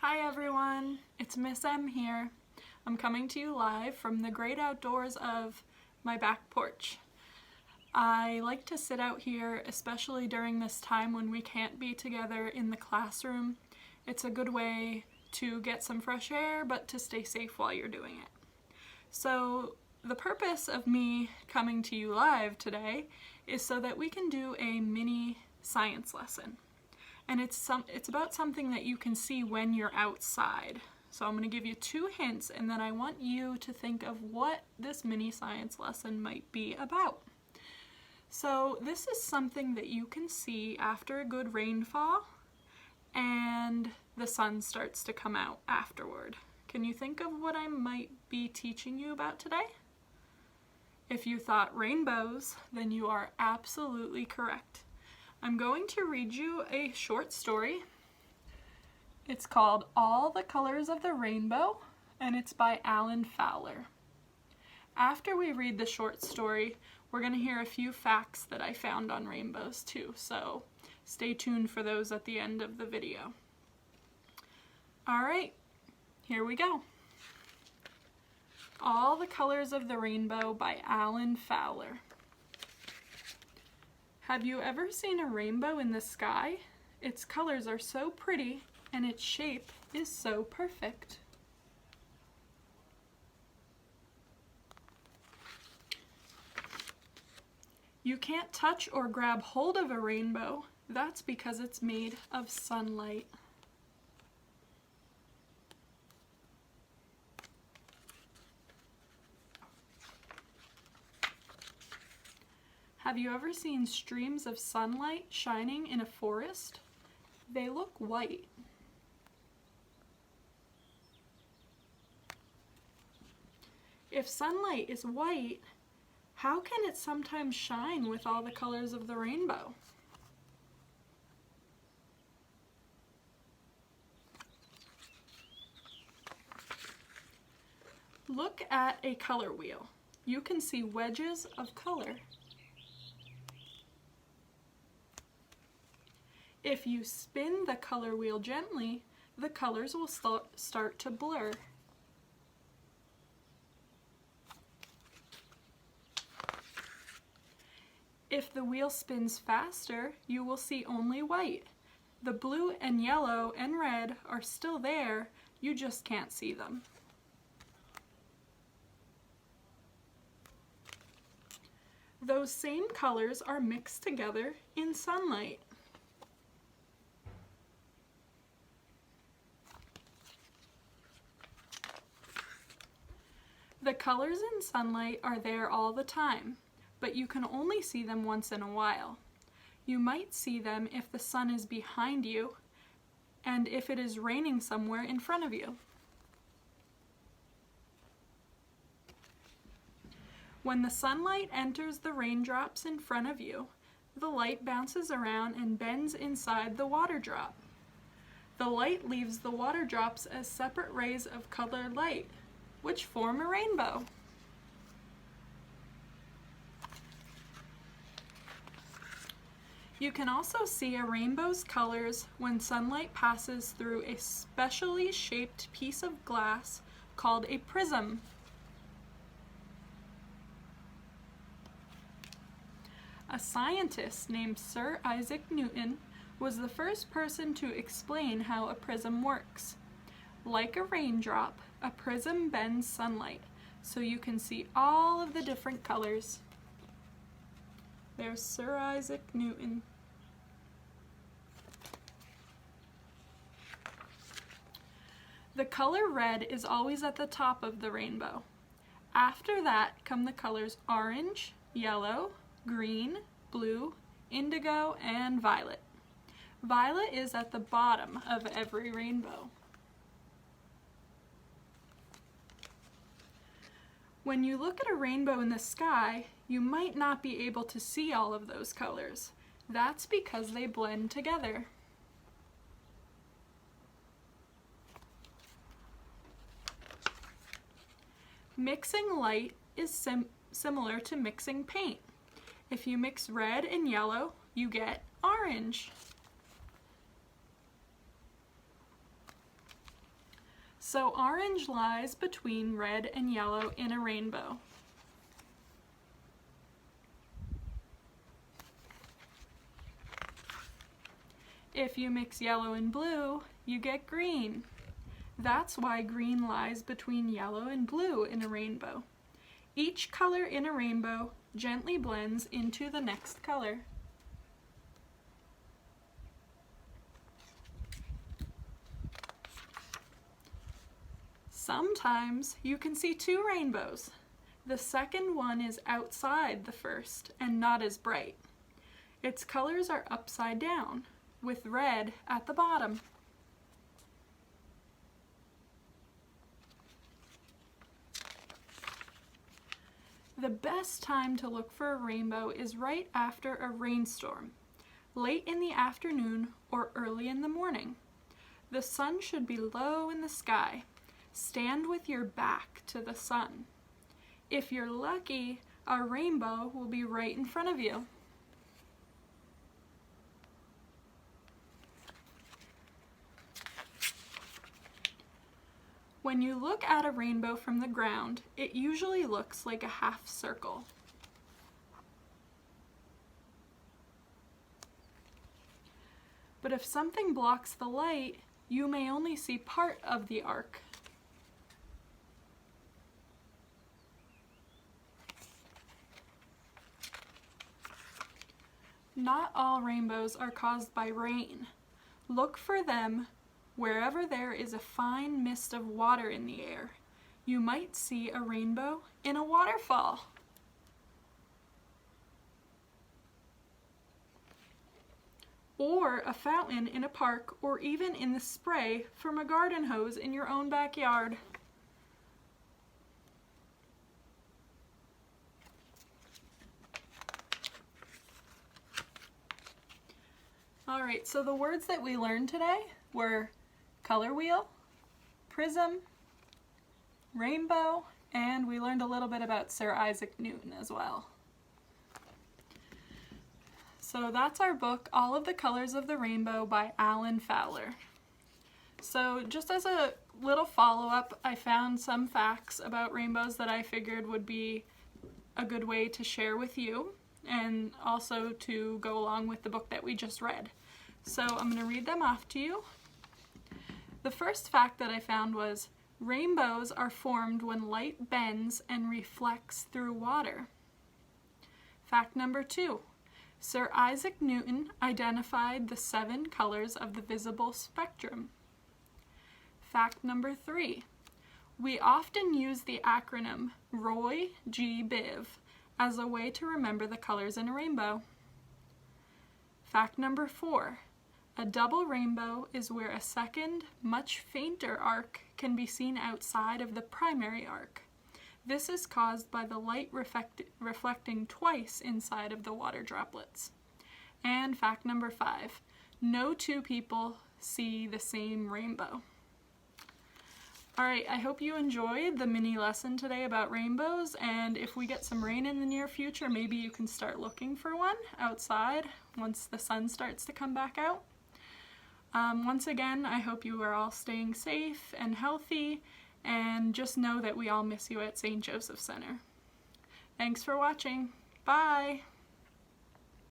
Hi everyone, it's Miss M here. I'm coming to you live from the great outdoors of my back porch. I like to sit out here, especially during this time when we can't be together in the classroom. It's a good way to get some fresh air, but to stay safe while you're doing it. So the purpose of me coming to you live today is so that we can do a mini science lesson. And it's about something that you can see when you're outside. So I'm going to give you two hints, and then I want you to think of what this mini science lesson might be about. So this is something that you can see after a good rainfall and the sun starts to come out afterward. Can you think of what I might be teaching you about today? If you thought rainbows, then you are absolutely correct. I'm going to read you a short story. It's called All the Colors of the Rainbow, and it's by Allan Fowler. After we read the short story, we're going to hear a few facts that I found on rainbows too, so stay tuned for those at the end of the video. Alright, here we go. All the Colors of the Rainbow by Allan Fowler. Have you ever seen a rainbow in the sky? Its colors are so pretty and its shape is so perfect. You can't touch or grab hold of a rainbow. That's because it's made of sunlight. Have you ever seen streams of sunlight shining in a forest? They look white. If sunlight is white, how can it sometimes shine with all the colors of the rainbow? Look at a color wheel. You can see wedges of color. If you spin the color wheel gently, the colors will start to blur. If the wheel spins faster, you will see only white. The blue and yellow and red are still there, you just can't see them. Those same colors are mixed together in sunlight. The colors in sunlight are there all the time, but you can only see them once in a while. You might see them if the sun is behind you and if it is raining somewhere in front of you. When the sunlight enters the raindrops in front of you, the light bounces around and bends inside the water drop. The light leaves the water drops as separate rays of colored light, which form a rainbow. You can also see a rainbow's colors when sunlight passes through a specially shaped piece of glass called a prism. A scientist named Sir Isaac Newton was the first person to explain how a prism works. Like a raindrop, a prism bends sunlight, so you can see all of the different colors. There's Sir Isaac Newton. The color red is always at the top of the rainbow. After that come the colors orange, yellow, green, blue, indigo, and violet. Violet is at the bottom of every rainbow. When you look at a rainbow in the sky, you might not be able to see all of those colors. That's because they blend together. Mixing light is similar to mixing paint. If you mix red and yellow, you get orange. So orange lies between red and yellow in a rainbow. If you mix yellow and blue, you get green. That's why green lies between yellow and blue in a rainbow. Each color in a rainbow gently blends into the next color. Sometimes you can see two rainbows. The second one is outside the first and not as bright. Its colors are upside down, with red at the bottom. The best time to look for a rainbow is right after a rainstorm, late in the afternoon or early in the morning. The sun should be low in the sky. Stand with your back to the sun. If you're lucky, a rainbow will be right in front of you. When you look at a rainbow from the ground, it usually looks like a half circle. But if something blocks the light, you may only see part of the arc. Not all rainbows are caused by rain. Look for them wherever there is a fine mist of water in the air. You might see a rainbow in a waterfall. Or a fountain in a park, or even in the spray from a garden hose in your own backyard. Alright, so the words that we learned today were color wheel, prism, rainbow, and we learned a little bit about Sir Isaac Newton as well. So that's our book, All of the Colors of the Rainbow by Allan Fowler. So just as a little follow-up, I found some facts about rainbows that I figured would be a good way to share with you and also to go along with the book that we just read. So I'm going to read them off to you. The first fact that I found was rainbows are formed when light bends and reflects through water. Fact number 2. Sir Isaac Newton identified the 7 colors of the visible spectrum. Fact number 3. We often use the acronym ROY G BIV as a way to remember the colors in a rainbow. Fact number 4. A double rainbow is where a second, much fainter arc can be seen outside of the primary arc. This is caused by the light reflecting twice inside of the water droplets. And fact number 5. No two people see the same rainbow. Alright, I hope you enjoyed the mini lesson today about rainbows, and if we get some rain in the near future, maybe you can start looking for one outside once the sun starts to come back out. Once again, I hope you are all staying safe and healthy, and just know that we all miss you at St. Joseph Center. Thanks for watching. Bye!